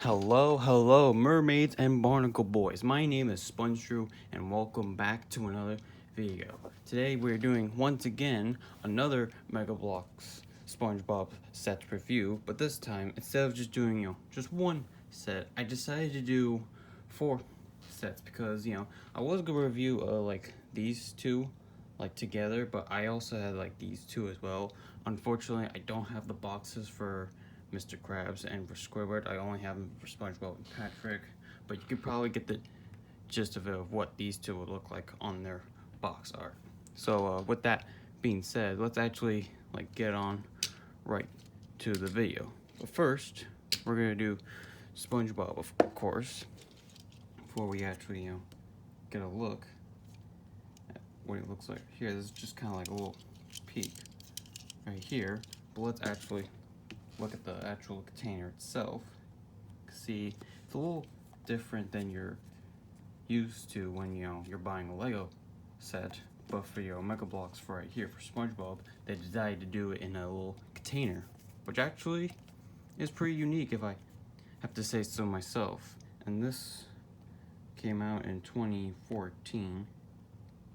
Hello, mermaids and barnacle boys. My name is SpongeBob, and welcome back to another video. Today we're doing, once again, another Mega Bloks SpongeBob set review, but this time, instead of just doing, just one set, I decided to do 4 sets because, I was going to review, these two, together, but I also had, these two as well. Unfortunately, I don't have the boxes for Mr. Krabs, and for Squidward, I only have them for SpongeBob and Patrick, but you could probably get the gist of it of what these two would look like on their box art. So with that being said, let's actually get on right to the video. But first, we're gonna do SpongeBob, of course, before we actually get a look at what it looks like. Here, this is just kind of like a little peek right here, but let's actually look at the actual container itself. See, it's a little different than you're used to when you're buying a Lego set, but for Mega Bloks for right here for SpongeBob, they decided to do it in a little container, which actually is pretty unique if I have to say so myself. And this came out in 2014.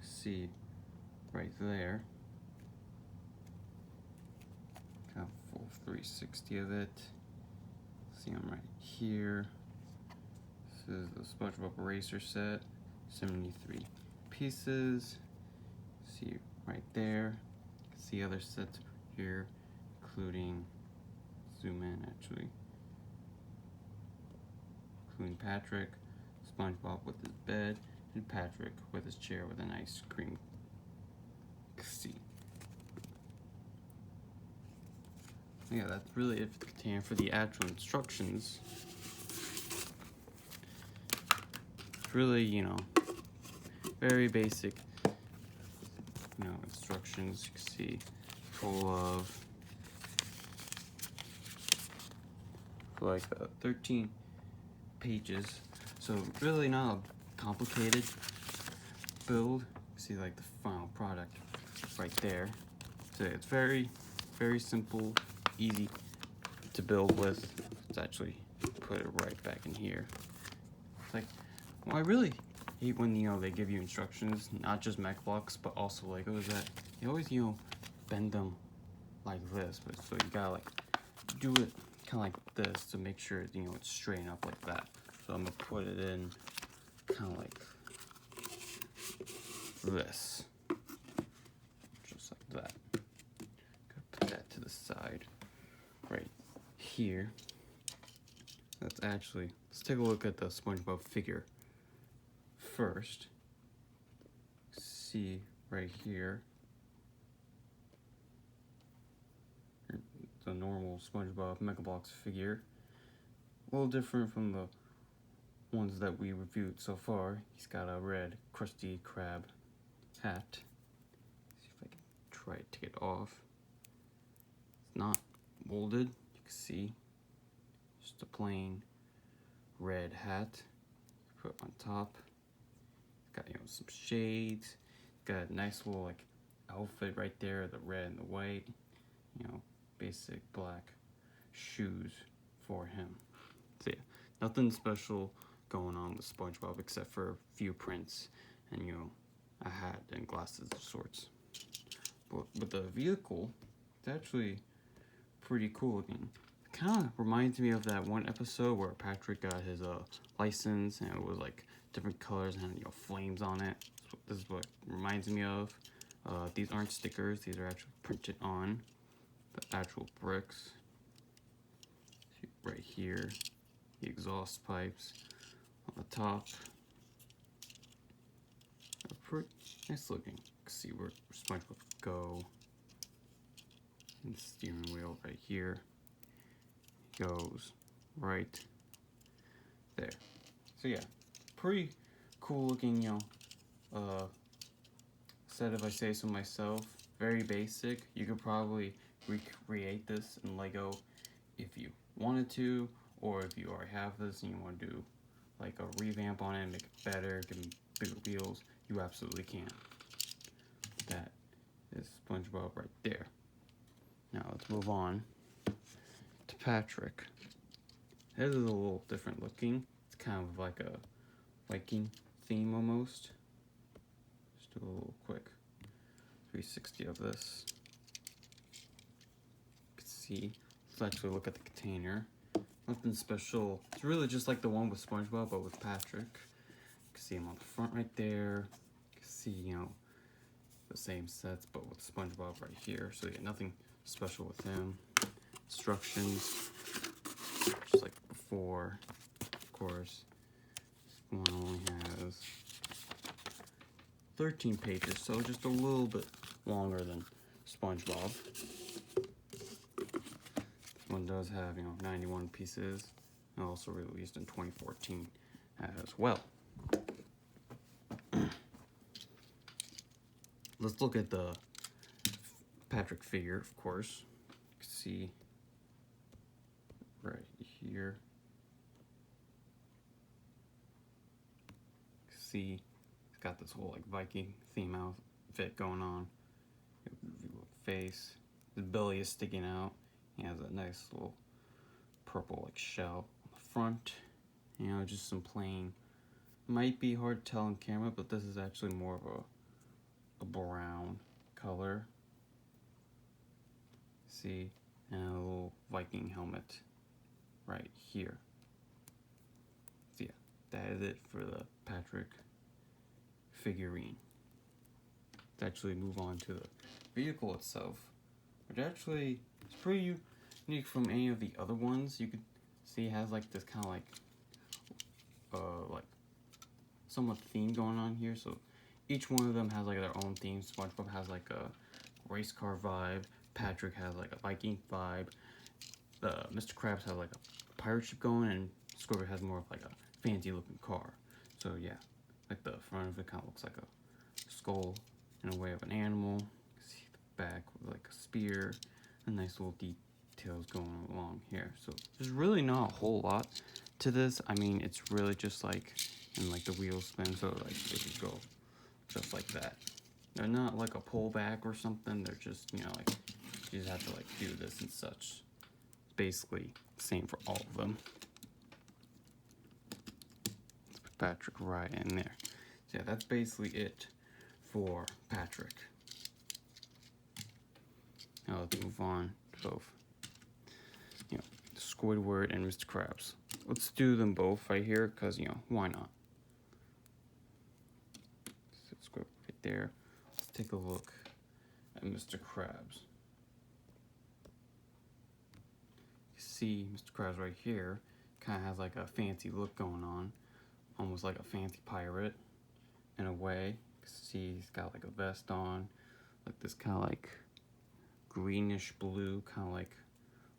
See right there. 360 of it. See them right here. This is the SpongeBob Racer set, 73 pieces. See right there. See other sets here, including, zoom in actually, including Patrick, SpongeBob with his bed, and Patrick with his chair with an ice cream seat. Yeah, that's really it for the container. For the actual instructions, it's really, very basic, instructions. You can see full of 13 pages. So really not a complicated build. You see the final product right there. So it's very, very simple, easy to build with. Let's actually put it right back in here. It's I really hate when they give you instructions, not just Mega Bloks but also Legos, that you always bend them like this, but so you gotta do it kind of like this to make sure it's straightened up like that. So I'm gonna put it in kind of like this, just like that. Put that to the side right here. Let's take a look at the SpongeBob figure first. See right here, the normal SpongeBob Mega Bloks figure. A little different from the ones that we reviewed so far. He's got a red Krusty Krab hat. See if I can try to take it off. It's not molded, you can see. Just a plain red hat. Put on top. Got some shades. Got a nice little outfit right there, the red and the white. Basic black shoes for him. So yeah, nothing special going on with SpongeBob except for a few prints and a hat and glasses of sorts. But with the vehicle, it's actually pretty cool looking. It kind of reminds me of that one episode where Patrick got his license and it was different colors and flames on it. This is what it reminds me of. These aren't stickers, these are actually printed on the actual bricks. See right here, the exhaust pipes on the top. They're pretty nice looking. You can see where SpongeBob would go. And the steering wheel right here goes right there. So yeah, pretty cool looking, set if I say so myself. Very basic. You could probably recreate this in Lego if you wanted to, or if you already have this and you want to do a revamp on it, make it better, give them bigger wheels, you absolutely can. That is SpongeBob right there. Now let's move on to Patrick. head is a little different looking. It's kind of like a Viking theme almost. Just do a little quick 360 of this. You can see, let's actually look at the container. Nothing special. It's really just like the one with SpongeBob, but with Patrick. You can see him on the front right there. You can see, you know, the same sets, but with SpongeBob right here. So yeah, nothing special with him. Instructions, just like before, of course. This one only has 13 pages, so just a little bit longer than SpongeBob. This one does have, you know, 91 pieces, and also released in 2014 as well. Let's look at the Patrick figure, of course. You can see right here. You can see he's got this whole like Viking theme outfit going on. Face, his belly is sticking out. He has a nice little purple like shell on the front. You know, just some plain. Might be hard to tell on camera, but this is actually more of a brown color. See, and a little Viking helmet right here. So yeah, that is it for the Patrick figurine. Let's actually move on to the vehicle itself, which actually is pretty unique from any of the other ones. You could see it has like this kind of like somewhat theme going on here. So each one of them has like their own theme. SpongeBob has like a race car vibe. Patrick has like a Viking vibe. Mr. Krabs has like a pirate ship going, and Squidward has more of like a fancy looking car. So yeah, like the front of it kind of looks like a skull in a way of an animal. You can see the back with like a spear, and nice little details going along here. So there's really not a whole lot to this. I mean, it's really just like, and like the wheels spin, so like it could go just like that. They're not like a pullback or something. They're just, you know, like you just have to like do this and such. Basically same for all of them. Let's put Patrick right in there. So yeah, that's basically it for Patrick. Now let's move on to both, you know, Squidward and Mr. Krabs. Let's do them both right here, because, you know, why not? So Squidward right there. Let's take a look at Mr. Krabs. You see Mr. Krabs right here kind of has like a fancy look going on, almost like a fancy pirate in a way. You can see he's got like a vest on, like this kind of like greenish blue kind of like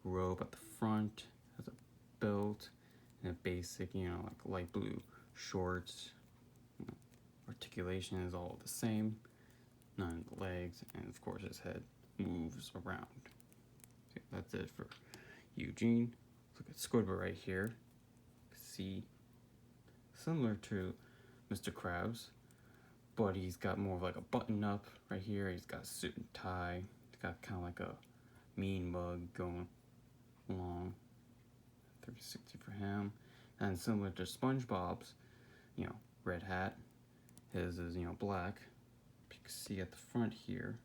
robe at the front, has a belt, and a basic, you know, like light blue shorts. You know, articulation is all the same, none of the legs, and of course his head moves around. So that's it for Eugene. Look at Squidward right here. See, similar to Mr. Krabs, but he's got more of like a button up right here. He's got a suit and tie. He's got kind of like a mean mug going along. 360 for him. And similar to SpongeBob's, you know, red hat. His is, you know, black. You can see at the front here.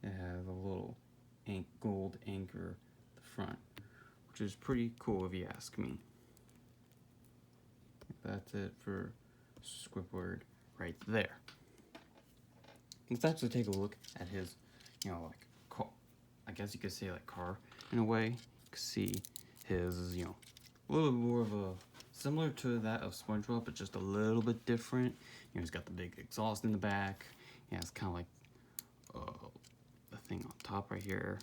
It has a little gold anchor at the front, which is pretty cool if you ask me. That's it for Squidward right there. Let's actually take a look at his, you know, like car. I guess you could say like car in a way. You can see his, you know, a little bit more of a similar to that of SpongeBob, but just a little bit different. You know, he's got the big exhaust in the back. He has kind of like the thing on top right here.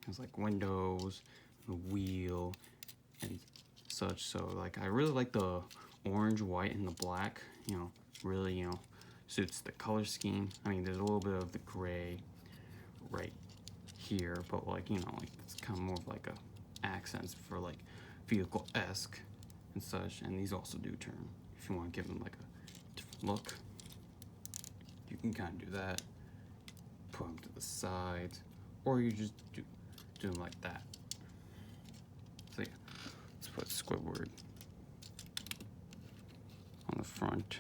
Has like windows, the wheel, and such. So like I really like the orange, white, and the black. You know, really, you know, suits the color scheme. I mean, there's a little bit of the gray right here, but like, you know, like it's kind of more of like a accents for like vehicle-esque and such. And these also do turn. If you want to give them like a different look, you can kind of do that. put them to the sides, or you just do them like that. So yeah, let's put Squidward on the front.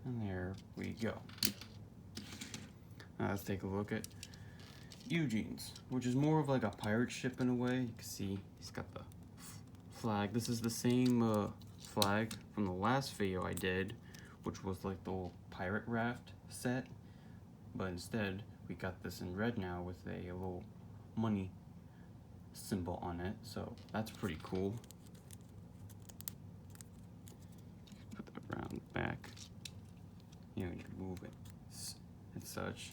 And there we go. Now let's take a look at Eugene's, which is more of like a pirate ship in a way. You can see he's got the flag. This is the same flag from the last video I did, which was like the little pirate raft set. But instead, we got this in red now with a little money symbol on it. So that's pretty cool. Put that around the back. You know, you can move it and such.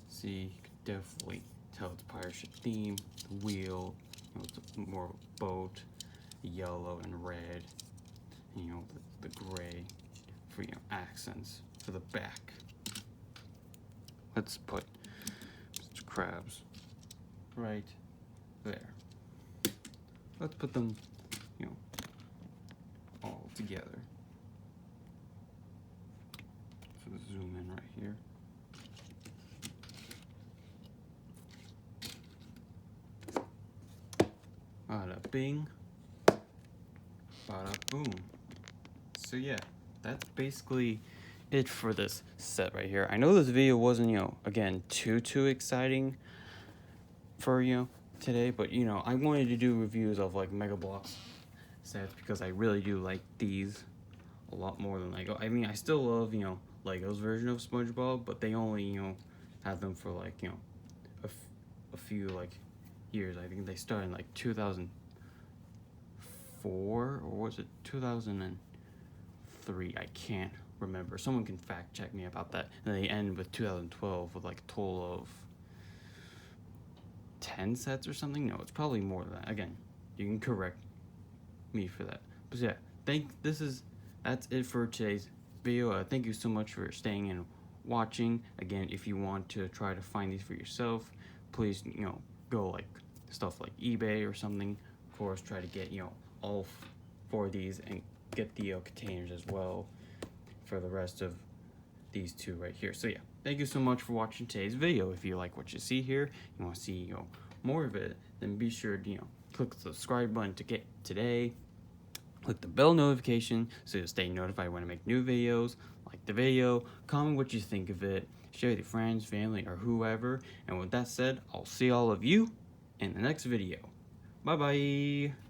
See, you can definitely tell it's pirate ship theme. The wheel, you know, it's more boat, yellow and red, and, you know, the gray for, you know, accents for the back. Let's put Mr. Krabs right there. Let's put them, you know, all together. So zoom in right here. Bada bing, bada boom. So yeah, that's basically it for this set right here. I know this video wasn't, you know, again, too exciting for, you know, today, but, you know, I wanted to do reviews of like Mega Bloks sets because I really do like these a lot more than Lego. I mean, I still love, you know, Lego's version of SpongeBob, but they only, you know, have them for like, you know, a few like years. I think they started in like 2004, or was it 2003? I can't remember. Someone can fact check me about that. And they end with 2012 with like a total of 10 sets or something. No, it's probably more than that. Again, you can correct me for that. But yeah, that's it for today's video. Thank you so much for staying and watching. Again, if you want to try to find these for yourself, please, you know, go like stuff like eBay or something. Of course, try to get, you know, all 4 of these and get the containers as well for the rest of these 2 right here. So yeah, thank you so much for watching today's video. If you like what you see here, you want to see, you know, more of it, then be sure to, you know, click the subscribe button to get today. Click the bell notification so you'll stay notified when I make new videos. Like the video, comment what you think of it, share with your friends, family, or whoever. And with that said, I'll see all of you in the next video. Bye bye.